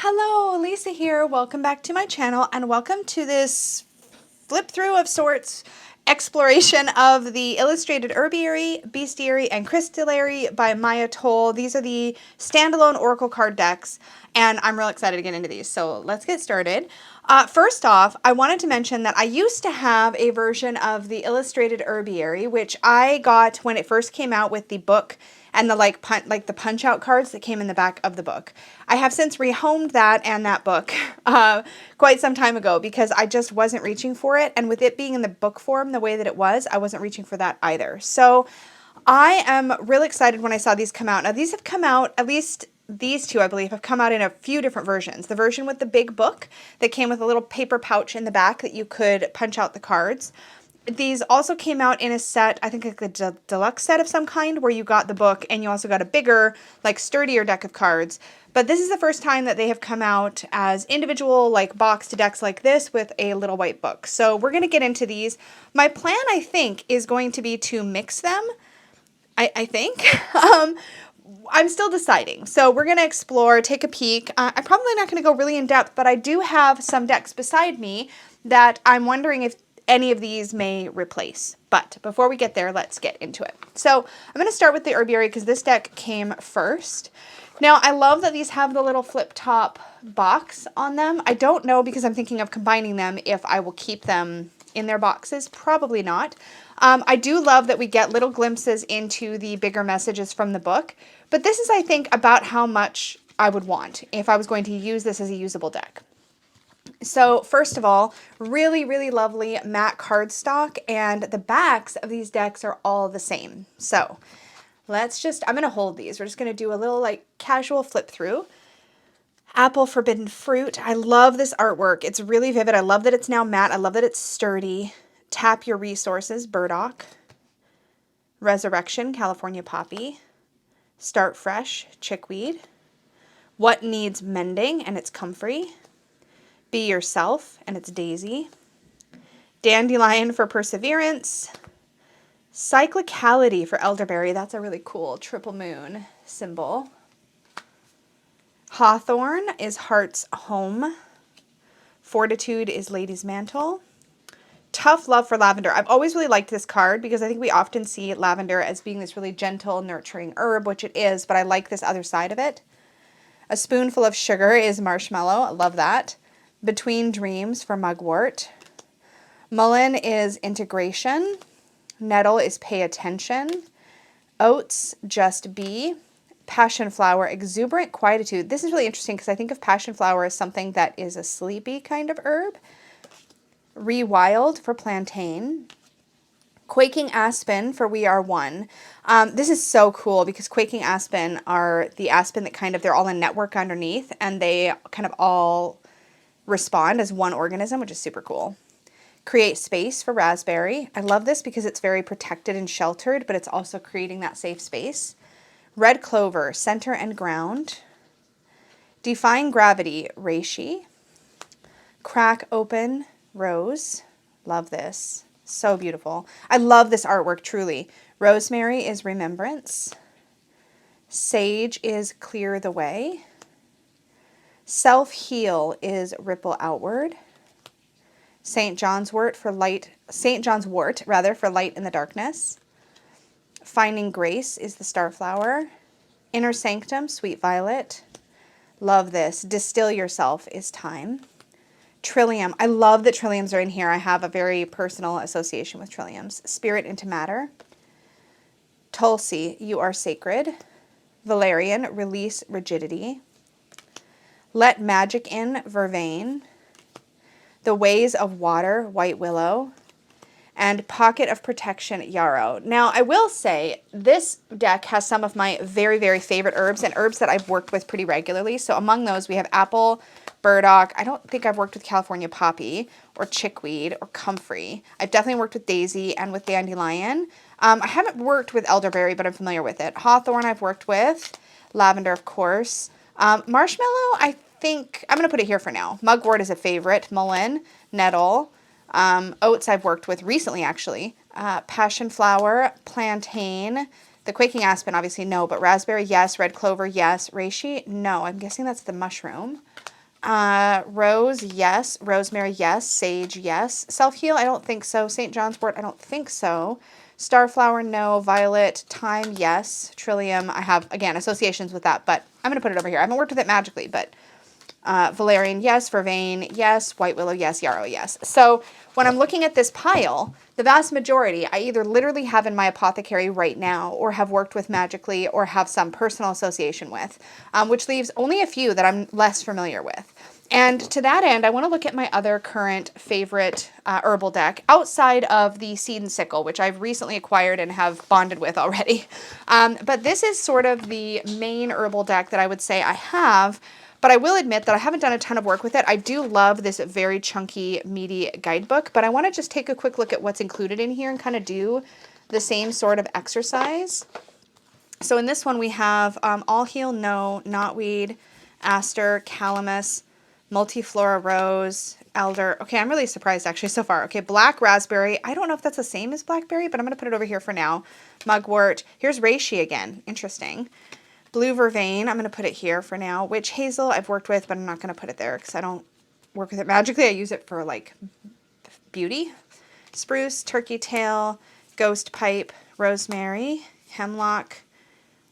Hello, Lisa here. Welcome back to my channel and welcome to this flip through of sorts exploration of the illustrated Herbiary, Bestiary and Crystallary by Maya Toll. These are the standalone Oracle card decks and I'm real excited to get into these. So let's get started. First off, I wanted to mention that I used to have a version of the illustrated Herbiary, which I got when it first came out with the book and the the punch out cards that came in the back of the book. I have since rehomed that and that book quite some time ago because I just wasn't reaching for it, and with it being in the book form the way that it was, I wasn't reaching for that either. So I am really excited when I saw these come out. Now these have come out, at least these two I believe, have come out in a few different versions. The version with the big book that came with a little paper pouch in the back that you could punch out the cards. These also came out in a set, I think like a deluxe set of some kind, where you got the book and you also got a bigger, like sturdier deck of cards. But this is the first time that they have come out as individual like boxed decks like this with a little white book. So we're going to get into these. My plan, I think, is going to be to mix them. I think. I'm still deciding. So we're going to explore, take a peek. I'm probably not going to go really in depth, but I do have some decks beside me that I'm wondering if any of these may replace. But before we get there, let's get into it. So I'm going to start with the Herbiary because this deck came first. Now, I love that these have the little flip top box on them. I don't know, because I'm thinking of combining them, if I will keep them in their boxes. Probably not. I do love that we get little glimpses into the bigger messages from the book. But this is, I think, about how much I would want if I was going to use this as a usable deck. So first of all, really, really lovely matte cardstock, and the backs of these decks are all the same. So I'm going to hold these. We're just going to do a little like casual flip through. Apple Forbidden Fruit. I love this artwork. It's really vivid. I love that it's now matte. I love that it's sturdy. Tap Your Resources, Burdock. Resurrection, California Poppy. Start Fresh, Chickweed. What Needs Mending, and it's Comfrey. Be Yourself, and it's Daisy. Dandelion for Perseverance. Cyclicality for Elderberry. That's a really cool triple moon symbol. Hawthorn is Heart's Home. Fortitude is Lady's Mantle. Tough Love for Lavender. I've always really liked this card because I think we often see lavender as being this really gentle, nurturing herb, which it is, but I like this other side of it. A Spoonful of Sugar is Marshmallow. I love that. Between Dreams for Mugwort. Mullein is Integration. Nettle is Pay Attention. Oats, Just Be. Passion Flower, Exuberant Quietude. This is really interesting because I think of passion flower as something that is a sleepy kind of herb. Rewild for Plantain. Quaking Aspen for We Are One. This is so cool because Quaking Aspen are the aspen that they're all in network underneath, and they kind of all respond as one organism, which is super cool. Create Space for Raspberry. I love this because it's very protected and sheltered, but it's also creating that safe space. Red Clover, Center and Ground. Defying Gravity, Reishi. Crack Open, Rose. Love this. So beautiful. I love this artwork, truly. Rosemary is Remembrance. Sage is Clear the Way. Self-Heal is Ripple Outward. St. John's Wort for Light in the Darkness. Finding Grace is the Starflower. Inner Sanctum, Sweet Violet. Love this. Distill Yourself is Time. Trillium. I love that trilliums are in here. I have a very personal association with trilliums. Spirit into Matter. Tulsi, You Are Sacred. Valerian, Release Rigidity. Let Magic In, Vervain. The Ways of Water, White Willow. And Pocket of Protection, Yarrow. Now, I will say, this deck has some of my very, very favorite herbs, and herbs that I've worked with pretty regularly. So among those, we have apple, burdock. I don't think I've worked with California Poppy, or chickweed, or comfrey. I've definitely worked with daisy and with dandelion. I haven't worked with elderberry, but I'm familiar with it. Hawthorn I've worked with. Lavender, of course. Marshmallow, I think, I'm going to put it here for now. Mugwort is a favorite. Mullein, nettle. Oats I've worked with recently, actually. Passion flower, plantain. The quaking aspen, obviously, no. But raspberry, yes. Red clover, yes. Reishi, no. I'm guessing that's the mushroom. Rose, yes. Rosemary, yes. Sage, yes. Self-heal, I don't think so. St. John's wort, I don't think so. Starflower, no. Violet, thyme, yes. Trillium, I have, again, associations with that, but I'm going to put it over here. I haven't worked with it magically, but valerian, yes. Vervain, yes. White willow, yes. Yarrow, yes. So when I'm looking at this pile, the vast majority I either literally have in my apothecary right now or have worked with magically or have some personal association with, which leaves only a few that I'm less familiar with. And to that end, I want to look at my other current favorite herbal deck outside of the Seed and Sickle, which I've recently acquired and have bonded with already. But this is sort of the main herbal deck that I would say I have. But I will admit that I haven't done a ton of work with it. I do love this very chunky, meaty guidebook, but I want to just take a quick look at what's included in here and kind of do the same sort of exercise. So in this one we have all heal, no, knotweed, aster, calamus, multiflora rose, elder. Okay, I'm really surprised actually so far. Okay, black raspberry. I don't know if that's the same as blackberry, but I'm going to put it over here for now. Mugwort. Here's reishi again. Interesting. Blue vervain, I'm going to put it here for now. Witch hazel, I've worked with, but I'm not going to put it there because I don't work with it magically. I use it for like beauty. Spruce, turkey tail, ghost pipe, rosemary, hemlock,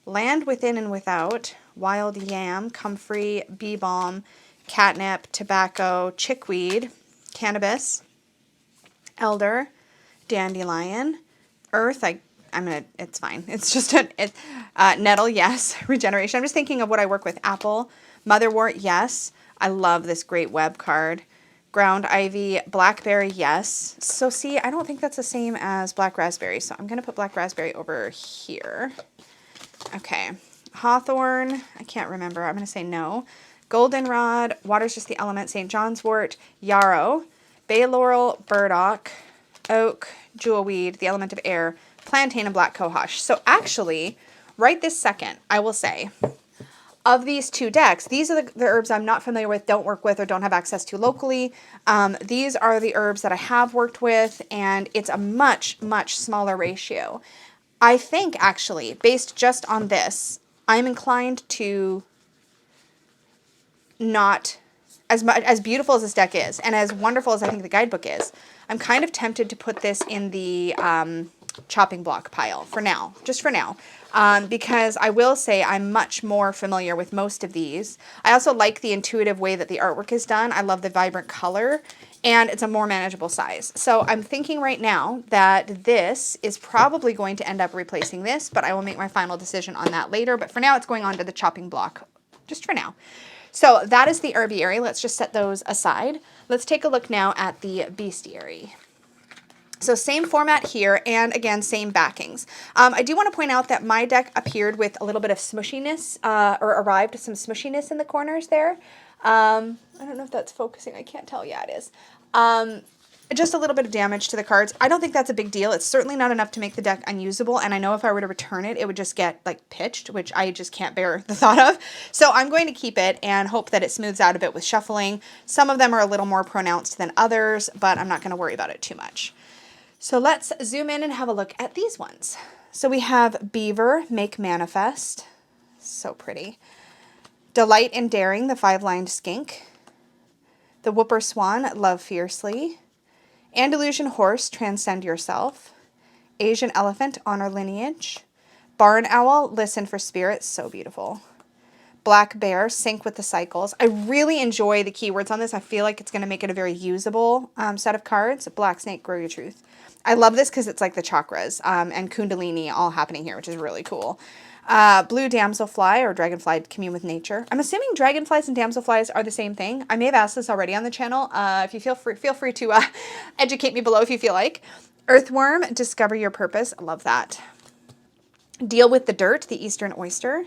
land within and without, wild yam, comfrey, bee balm, catnip, tobacco, chickweed, cannabis, elder, dandelion, earth, it's fine. It's just nettle, yes. Regeneration. I'm just thinking of what I work with. Apple, motherwort, yes. I love this great web card. Ground ivy, blackberry, yes. So see, I don't think that's the same as black raspberry. So I'm going to put black raspberry over here. Okay. Hawthorn, I can't remember. I'm going to say no. Goldenrod, water's just the element. St. John's wort, yarrow, bay laurel, burdock, oak, jewelweed, the element of air, plantain, and black cohosh. So actually, right this second, I will say, of these two decks, these are the herbs I'm not familiar with, don't work with, or don't have access to locally. These are the herbs that I have worked with, and it's a much, much smaller ratio. I think, actually, based just on this, I'm inclined to not, as beautiful as this deck is, and as wonderful as I think the guidebook is, I'm kind of tempted to put this in the chopping block pile for now, just for now, because I will say I'm much more familiar with most of these. I also like the intuitive way that the artwork is done. I love the vibrant color, and it's a more manageable size. So I'm thinking right now that this is probably going to end up replacing this, but I will make my final decision on that later. But for now, it's going on to the chopping block, just for now. So that is the Herbiary. Let's just set those aside. Let's take a look now at the Bestiary. So same format here, and again, same backings. I do want to point out that my deck appeared with a little bit of smushiness, or arrived some smushiness in the corners there. I don't know if that's focusing. I can't tell. Yeah, it is. Just a little bit of damage to the cards. I don't think that's a big deal. It's certainly not enough to make the deck unusable, and I know if I were to return it, it would just get like pitched, which I just can't bear the thought of. So I'm going to keep it and hope that it smooths out a bit with shuffling. Some of them are a little more pronounced than others, but I'm not going to worry about it too much. So let's zoom in and have a look at these ones. So we have Beaver, Make Manifest. So pretty. Delight in Daring, the 5-lined skink. The Whooper Swan, Love Fiercely. Andalusian Horse, Transcend Yourself. Asian Elephant, Honor Lineage. Barn Owl, Listen for Spirits, so beautiful. Black Bear, Sync with the Cycles. I really enjoy the keywords on this. I feel like it's going to make it a very usable set of cards. Black Snake, Grow Your Truth. I love this because it's like the chakras and Kundalini all happening here, which is really cool. Blue Damselfly, or Dragonfly, Commune with Nature. I'm assuming dragonflies and damselflies are the same thing. I may have asked this already on the channel. If you feel free to educate me below if you feel like. Earthworm, Discover Your Purpose. I love that. Deal with the Dirt, the Eastern Oyster.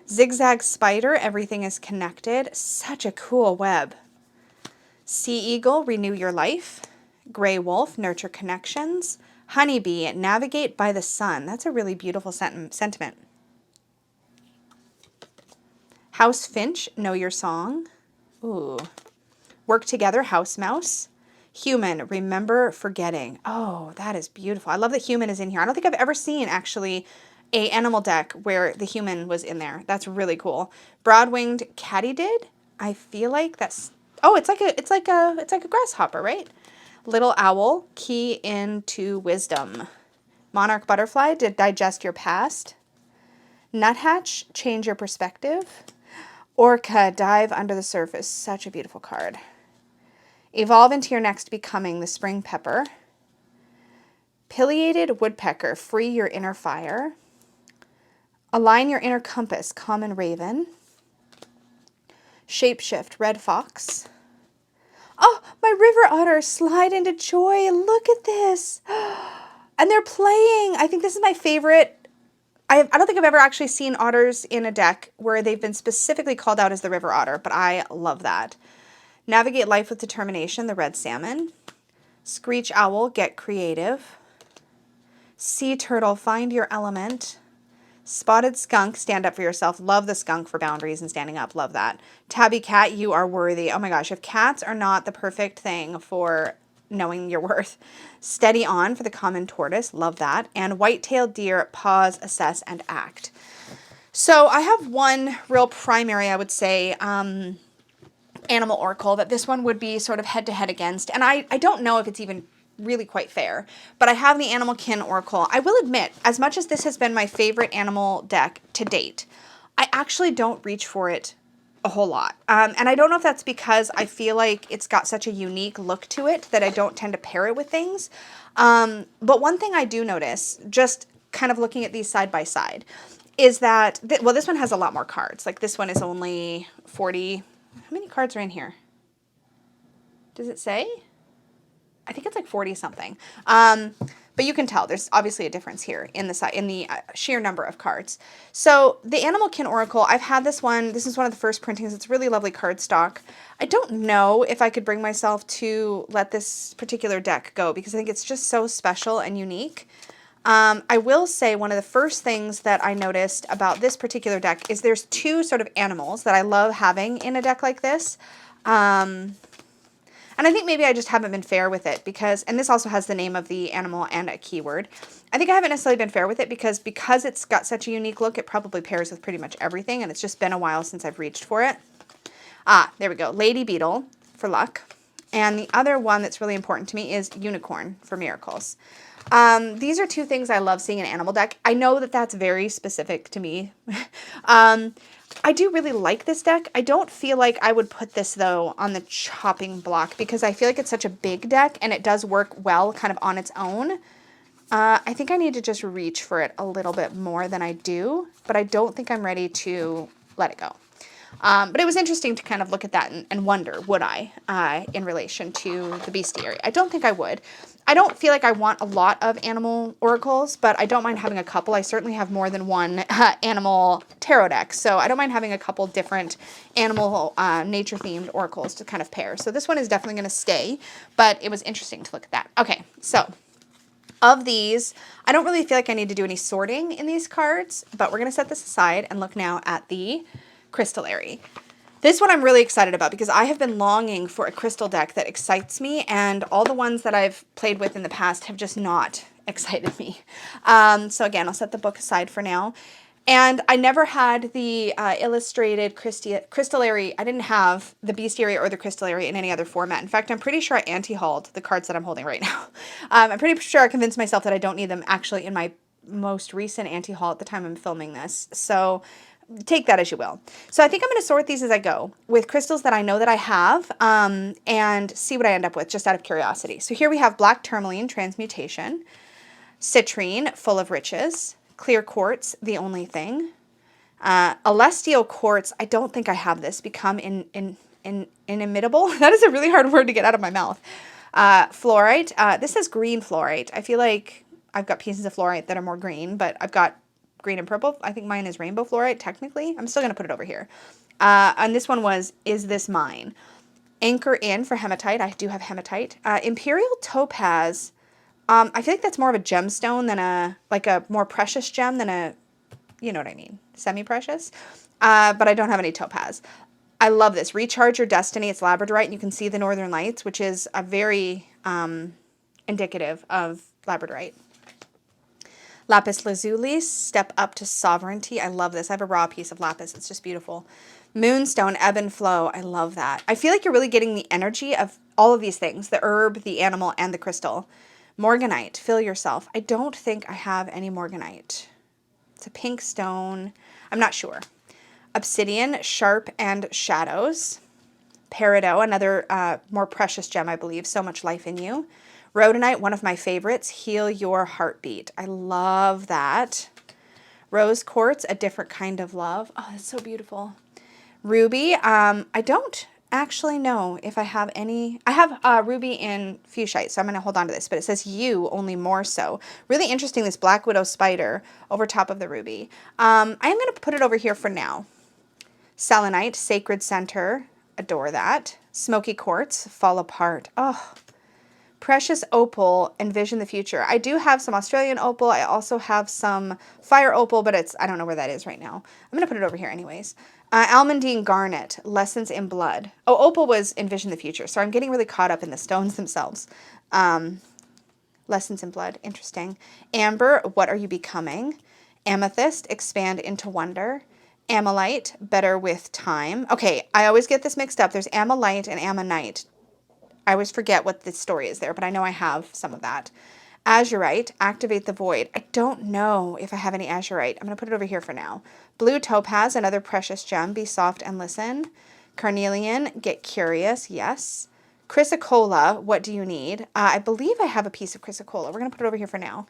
Zigzag Spider, Everything is Connected. Such a cool web. Sea Eagle, Renew Your Life. Gray Wolf, Nurture Connections. Honeybee, Navigate by the Sun. That's a really beautiful sentiment. House Finch, Know Your Song. Ooh. Work Together, House Mouse. Human, Remember Forgetting. Oh, that is beautiful. I love that human is in here. I don't think I've ever seen, actually, a animal deck where the human was in there. That's really cool. Broad-winged katydid. I feel like that's, oh, it's like a grasshopper, right? Little owl, key into wisdom. Monarch butterfly, to digest your past. Nuthatch, change your perspective. Orca, dive under the surface. Such a beautiful card. Evolve into your next becoming, the spring pepper. Pileated woodpecker, free your inner fire. Align your inner compass, common raven. Shapeshift, red fox. Oh, my river otter, slide into joy. Look at this. And they're playing. I think this is my favorite. I don't think I've ever actually seen otters in a deck where they've been specifically called out as the river otter, but I love that. Navigate life with determination, the red salmon. Screech owl, get creative. Sea turtle, find your element. Spotted skunk, stand up for yourself. Love the skunk for boundaries and standing up. Love that. Tabby cat, you are worthy. Oh my gosh, if cats are not the perfect thing for knowing your worth. Steady on for the common tortoise. Love that. And white-tailed deer, pause, assess, and act. So I have one real primary, I would say, animal oracle that this one would be sort of head-to-head against. And I don't know if it's even really quite fair, but I have the Animal Kin Oracle. I will admit, as much as this has been my favorite animal deck to date, I actually don't reach for it a whole lot. And I don't know if that's because I feel like it's got such a unique look to it that I don't tend to pair it with things. But one thing I do notice, just kind of looking at these side by side, is that, well, this one has a lot more cards. Like this one is only 40. How many cards are in here? Does it say? I think it's like 40 something. But you can tell there's obviously a difference here in the sheer number of cards. So the Animal Kin Oracle, I've had this one. This is one of the first printings. It's really lovely cardstock. I don't know if I could bring myself to let this particular deck go because I think it's just so special and unique. I will say one of the first things that I noticed about this particular deck is there's two sort of animals that I love having in a deck like this. And I think maybe I just haven't been fair with it because, and this also has the name of the animal and a keyword. I think I haven't necessarily been fair with it because it's got such a unique look, it probably pairs with pretty much everything, and it's just been a while since I've reached for it. There we go. Lady Beetle for luck. And the other one that's really important to me is Unicorn for miracles. These are two things I love seeing in an animal deck. I know that that's very specific to me. I do really like this deck. I don't feel like I would put this, though, on the chopping block because I feel like it's such a big deck and it does work well kind of on its own. I think I need to just reach for it a little bit more than I do, but I don't think I'm ready to let it go. But it was interesting to kind of look at that and wonder, would I, in relation to the Bestiary? I don't think I would. I don't feel like I want a lot of animal oracles, but I don't mind having a couple. I certainly have more than one animal tarot deck, so I don't mind having a couple different animal nature-themed oracles to kind of pair. So this one is definitely going to stay, but it was interesting to look at that. Okay, so of these, I don't really feel like I need to do any sorting in these cards, but we're going to set this aside and look now at the Crystallary. This one I'm really excited about because I have been longing for a crystal deck that excites me, and all the ones that I've played with in the past have just not excited me. So again, I'll set the book aside for now. And I never had the illustrated Crystallary. I didn't have the Bestiary or the Crystallary in any other format. In fact, I'm pretty sure I anti-hauled the cards that I'm holding right now. I'm pretty sure I convinced myself that I don't need them actually in my most recent anti-haul at the time I'm filming this. So take that as you will. So I think I'm going to sort these as I go with crystals that I know that I have and see what I end up with just out of curiosity. So here we have Black Tourmaline, Transmutation, Citrine, Full of Riches, Clear Quartz, The Only Thing, Celestial Quartz, I don't think I have this, Become Inimitable. That is a really hard word to get out of my mouth. Fluorite, this is Green Fluorite. I feel like I've got pieces of fluorite that are more green, but I've got green and purple. I think mine is Rainbow Fluorite, technically. I'm still going to put it over here. And this one was Is This Mine? Anchor In for Hematite. I do have Hematite. Imperial Topaz. I feel like that's more of a gemstone than a more precious gem than a, you know what I mean, semi-precious. But I don't have any Topaz. I love this. Recharge Your Destiny. It's Labradorite, and you can see the Northern Lights, which is a very indicative of Labradorite. Lapis lazuli, step up to sovereignty. I love this. I have a raw piece of lapis. It's just beautiful. Moonstone, ebb and flow. I love that. I feel like you're really getting the energy of all of these things, the herb, the animal, and the crystal. Morganite, fill yourself. I don't think I have any morganite. It's a pink stone. I'm not sure. Obsidian, sharp and shadows. Peridot, another more precious gem, I believe. So much life in you. Rhodonite, one of my favorites. Heal your heartbeat. I love that. Rose quartz, a different kind of love. Oh, that's so beautiful. Ruby, I don't actually know if I have any. I have ruby in fuchsite, so I'm going to hold on to this, but it says you, only more so. Really interesting, this black widow spider over top of the ruby. I'm going to put it over here for now. Selenite, sacred center, adore that. Smoky quartz, fall apart. Oh, precious opal, envision the future. I do have some Australian opal. I also have some fire opal, but I don't know where that is right now. I'm going to put it over here anyways. Almandine garnet, lessons in blood. Oh, opal was envision the future. So I'm getting really caught up in the stones themselves. Lessons in blood, interesting. Amber, what are you becoming? Amethyst, expand into wonder. Ammolite, better with time. Okay, I always get this mixed up. There's ammolite and ammonite. I always forget what the story is there, but I know I have some of that. Azurite, activate the void. I don't know if I have any azurite. I'm going to put it over here for now. Blue topaz, another precious gem. Be soft and listen. Carnelian, get curious. Yes. Chrysocolla, what do you need? I believe I have a piece of chrysocolla. We're going to put it over here for now.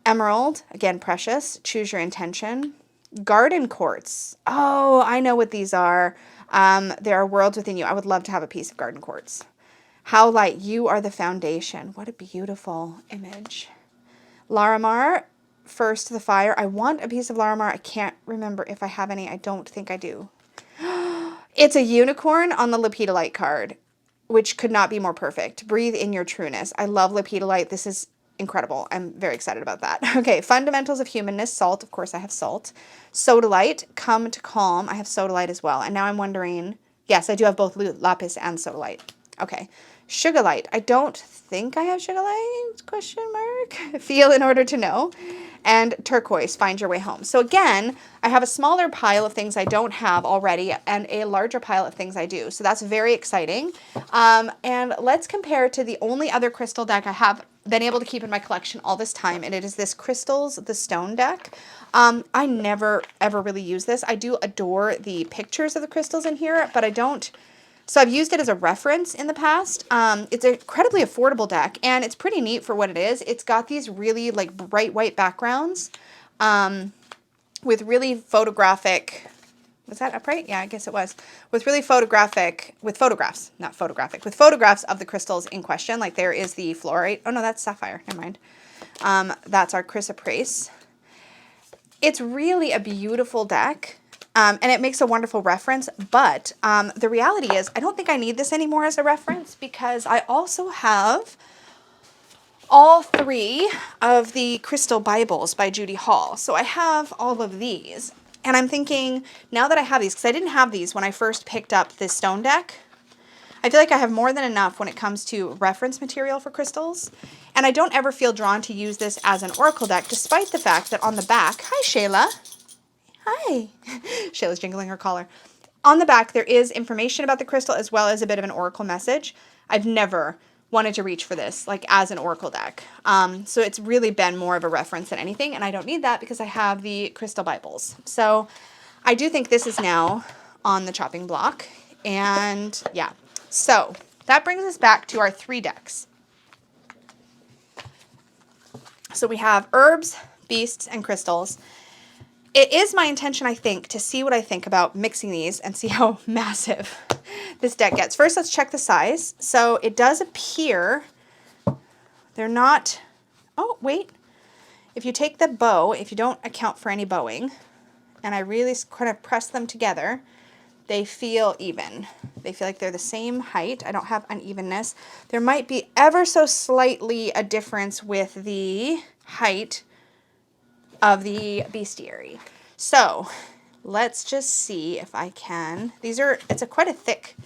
Emerald, again, precious. Choose your intention. Garden quartz. Oh, I know what these are. There are worlds within you. I would love to have a piece of garden quartz. How light, you are the foundation. What a beautiful image. Larimar, first the fire. I want a piece of Larimar. I can't remember if I have any. I don't think I do. It's a unicorn on the lepidolite card, which could not be more perfect. Breathe in your trueness. I love lepidolite. This is incredible. I'm very excited about that. Okay, fundamentals of humanness. Salt, of course I have salt. Sodalite, come to calm. I have sodalite as well. And now I'm wondering, yes, I do have both lapis and sodalite. Okay. Sugarlight. I don't think I have sugarlight, question mark. Feel in order to know. And turquoise, find your way home. So again, I have a smaller pile of things I don't have already and a larger pile of things I do. So that's very exciting. And let's compare to the only other crystal deck I have been able to keep in my collection all this time. And it is this Crystals, the Stone deck. I never, ever really use this. I do adore the pictures of the crystals in here, but I don't. So I've used it as a reference in the past. It's an incredibly affordable deck, and it's pretty neat for what it is. It's got these really like bright white backgrounds with really photographic, was that upright? Yeah, I guess it was. With really photographic, with photographs, not photographic, with photographs of the crystals in question. Like there is the fluorite. Oh no, that's sapphire, never mind. That's our chrysoprase. It's really a beautiful deck. And it makes a wonderful reference, but the reality is I don't think I need this anymore as a reference because I also have all 3 of the Crystal Bibles by Judy Hall. So I have all of these, and I'm thinking now that I have these, because I didn't have these when I first picked up this stone deck, I feel like I have more than enough when it comes to reference material for crystals, and I don't ever feel drawn to use this as an oracle deck, despite the fact that on the back, hi Shayla, hi. Shayla's jingling her collar. On the back, there is information about the crystal as well as a bit of an oracle message. I've never wanted to reach for this like as an oracle deck. So it's really been more of a reference than anything. And I don't need that because I have the Crystal Bibles. So I do think this is now on the chopping block. And yeah, so that brings us back to our 3 decks. So we have herbs, beasts, and crystals. It is my intention, I think, to see what I think about mixing these and see how massive this deck gets. First, let's check the size. So it does appear they're not, oh, wait. If you take the bow, if you don't account for any bowing, and I really kind of press them together, they feel even. They feel like they're the same height. I don't have unevenness. There might be ever so slightly a difference with the height of the bestiary. So let's just see if I can. These are, it's quite a thick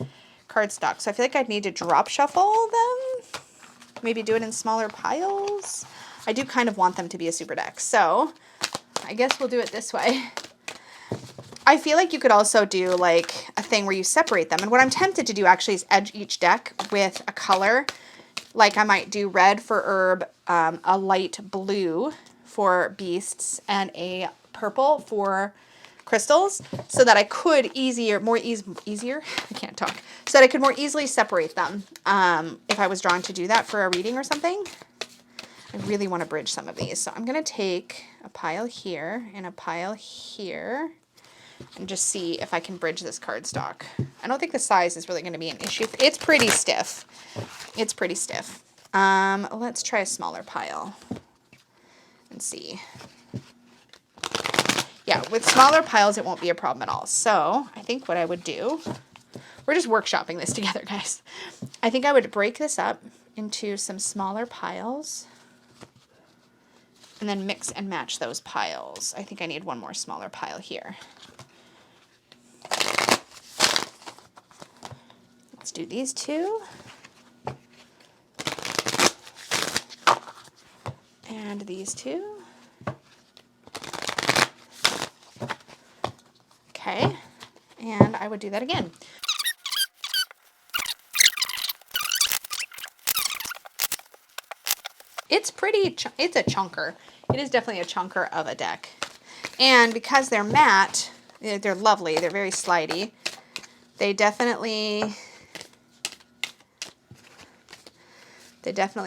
cardstock, so I feel like I'd need to drop shuffle them. Maybe do it in smaller piles. I do kind of want them to be a super deck. So I guess we'll do it this way. I feel like you could also do like a thing where you separate them. And what I'm tempted to do actually is edge each deck with a color. Like I might do red for herb, a light blue for beasts, and a purple for crystals, so that I could easier, I can't talk, so that I could more easily separate them if I was drawn to do that for a reading or something. I really want to bridge some of these. So I'm going to take a pile here and a pile here and just see if I can bridge this cardstock. I don't think the size is really going to be an issue. It's pretty stiff. It's pretty stiff. Let's try a smaller pile and see. Yeah, with smaller piles, it won't be a problem at all. So I think what I would do, we're just workshopping this together, guys. I think I would break this up into some smaller piles and then mix and match those piles. I think I need one more smaller pile here. Let's do these two. And these two. Okay, and I would do that again. It's it's a chunker. It is definitely a chunker of a deck. And because they're matte, they're lovely, they're very slidey. They definitely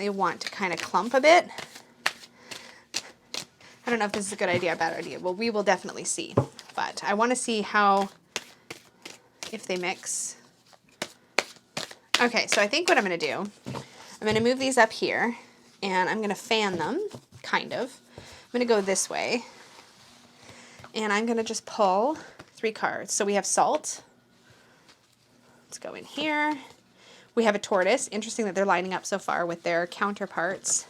want to kind of clump a bit. I don't know if this is a good idea or a bad idea. Well, we will definitely see. But I want to see if they mix. Okay, so I think what I'm going to do, I'm going to move these up here, and I'm going to fan them, kind of. I'm going to go this way, and I'm going to just pull 3 cards. So we have salt. Let's go in here. We have a tortoise. Interesting that they're lining up so far with their counterparts.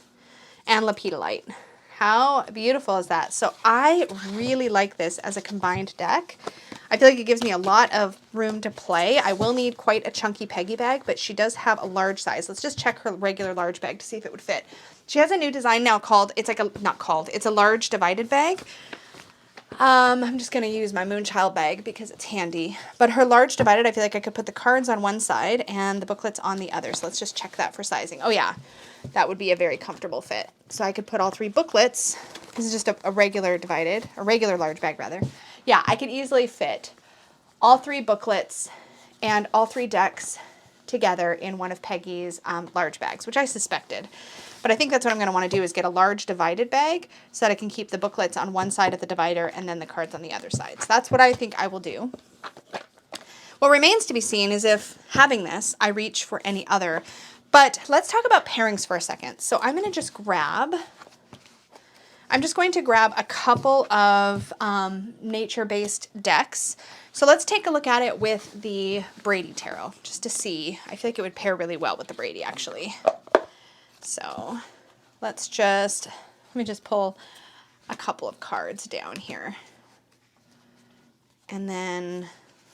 And lepidolite. How beautiful is that? So I really like this as a combined deck. I feel like it gives me a lot of room to play. I will need quite a chunky Peggy bag, but she does have a large size. Let's just check her regular large bag to see if it would fit. She has a new design now called, it's a large divided bag. I'm just going to use my Moonchild bag because it's handy. But her large divided, I feel like I could put the cards on one side and the booklets on the other. So let's just check that for sizing. Oh yeah, that would be a very comfortable fit. So I could put all 3 booklets. This is just a regular large bag rather. Yeah, I could easily fit all 3 booklets and all 3 decks together in one of Peggy's large bags, which I suspected. But I think that's what I'm going to want to do is get a large divided bag so that I can keep the booklets on one side of the divider and then the cards on the other side. So that's what I think I will do. What remains to be seen is if, having this, I reach for any other. But let's talk about pairings for a second. So I'm going to just grab a couple of nature-based decks. So let's take a look at it with the Brady Tarot, just to see. I feel like it would pair really well with the Brady, actually. So let me just pull a couple of cards down here. And then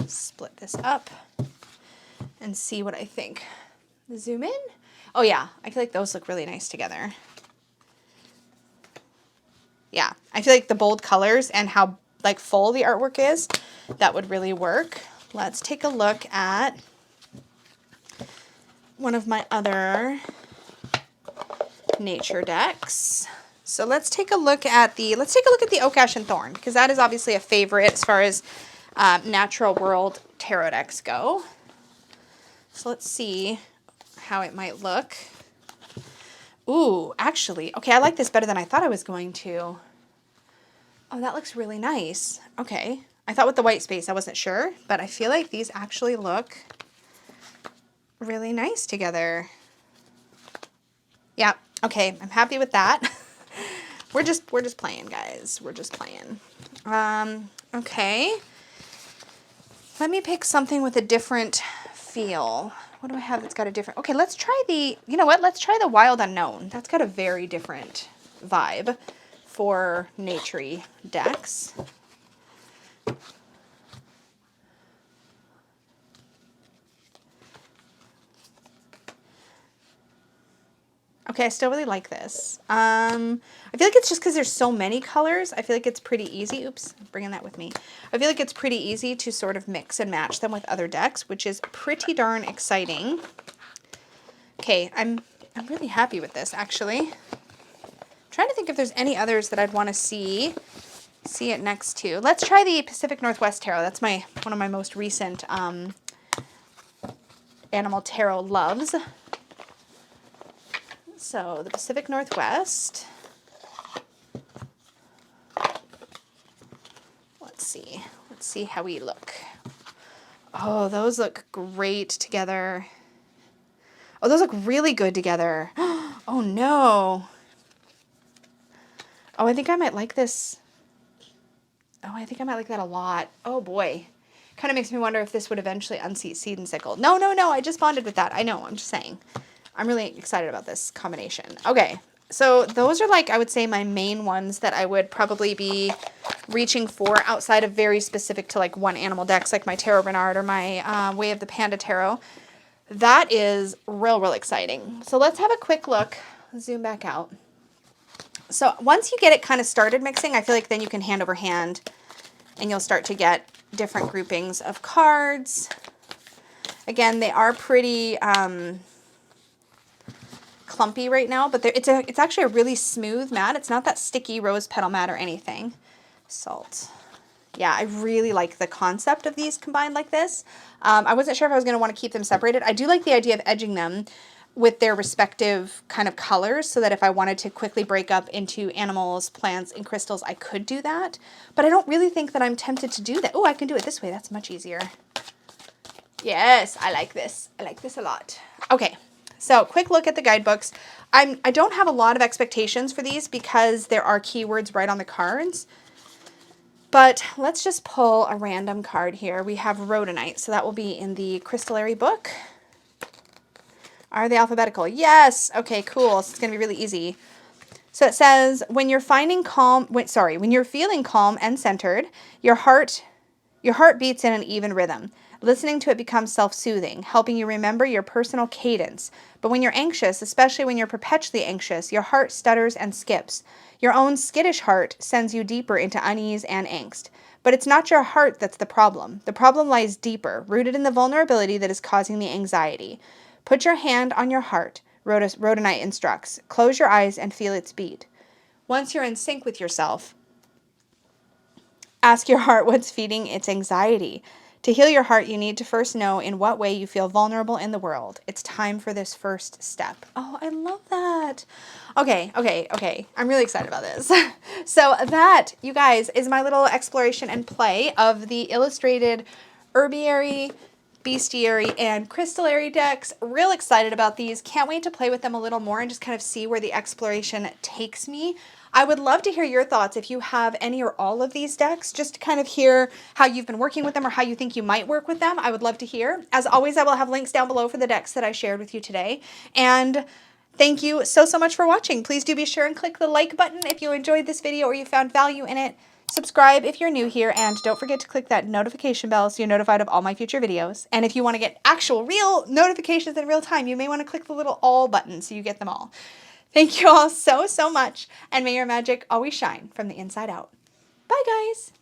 split this up and see what I think. Zoom in. Oh yeah, I feel like those look really nice together. Yeah, I feel like the bold colors and how like full the artwork is, that would really work. Let's take a look at one of my other nature decks. So let's take a look at the Oak, Ash, and Thorn, because that is obviously a favorite as far as natural world tarot decks go. So let's see how it might look. Ooh, actually, okay, I like this better than I thought I was going to. Oh, that looks really nice. Okay, I thought with the white space I wasn't sure, but I feel like these actually look really nice together. Yeah, okay, I'm happy with that. We're just playing, guys. We're just playing. Okay. Let me pick something with a different feel. What do I have that's got a different... Okay, let's try let's try the Wild Unknown. That's got a very different vibe for nature-y decks. Okay, I still really like this. I feel like it's just because there's so many colors. I feel like it's pretty easy. Oops, I'm bringing that with me. I feel like it's pretty easy to sort of mix and match them with other decks, which is pretty darn exciting. Okay, I'm really happy with this, actually. I'm trying to think if there's any others that I'd want to see it next to. Let's try the Pacific Northwest Tarot. That's one of my most recent animal tarot loves. So the Pacific Northwest. Let's see how we look. Oh, those look great together. Oh, those look really good together. Oh no. Oh, I think I might like this. Oh, I think I might like that a lot. Oh boy. Kind of makes me wonder if this would eventually unseat Seed and Sickle. No, I just bonded with that. I know, I'm just saying. I'm really excited about this combination. Okay, so those are like, I would say, my main ones that I would probably be reaching for outside of very specific to like one animal decks, like my Tarot Bernard or my Way of the Panda Tarot. That is real exciting. So let's have a quick look. Zoom back out. So once you get it kind of started mixing, I feel like then you can hand over hand and you'll start to get different groupings of cards. Again, they are pretty clumpy right now, but it's actually a really smooth mat. It's not that sticky rose petal mat or anything. Salt. Yeah, I really like the concept of these combined like this. I wasn't sure if I was going to want to keep them separated. I do like the idea of edging them with their respective kind of colors so that if I wanted to quickly break up into animals, plants, and crystals, I could do that. But I don't really think that I'm tempted to do that. Oh, I can do it this way. That's much easier. Yes, I like this. I like this a lot. Okay, so quick look at the guidebooks. I don't have a lot of expectations for these because there are keywords right on the cards. But let's just pull a random card here. We have Rhodonite, so that will be in the Crystallary book. Are they alphabetical? Yes. Okay, cool. So it's going to be really easy. So it says, when you're feeling calm and centered, your heart beats in an even rhythm. Listening to it becomes self-soothing, helping you remember your personal cadence. But when you're anxious, especially when you're perpetually anxious, your heart stutters and skips. Your own skittish heart sends you deeper into unease and angst. But it's not your heart that's the problem. The problem lies deeper, rooted in the vulnerability that is causing the anxiety. Put your hand on your heart, Rhodonite instructs. Close your eyes and feel its beat. Once you're in sync with yourself, ask your heart what's feeding its anxiety. To heal your heart, you need to first know in what way you feel vulnerable in the world. It's time for this first step. Oh, I love that. Okay. I'm really excited about this. So that, you guys, is my little exploration and play of the illustrated Herbiary, Bestiary, and Crystallary decks. Real excited about these. Can't wait to play with them a little more and just kind of see where the exploration takes me. I would love to hear your thoughts if you have any or all of these decks, just to kind of hear how you've been working with them or how you think you might work with them. I would love to hear. As always, I will have links down below for the decks that I shared with you today. And thank you so much for watching. Please do be sure and click the like button if you enjoyed this video or you found value in it. Subscribe if you're new here, and don't forget to click that notification bell so you're notified of all my future videos. And if you want to get actual real notifications in real time, you may want to click the little all button so you get them all. Thank you all so much, and may your magic always shine from the inside out. Bye, guys.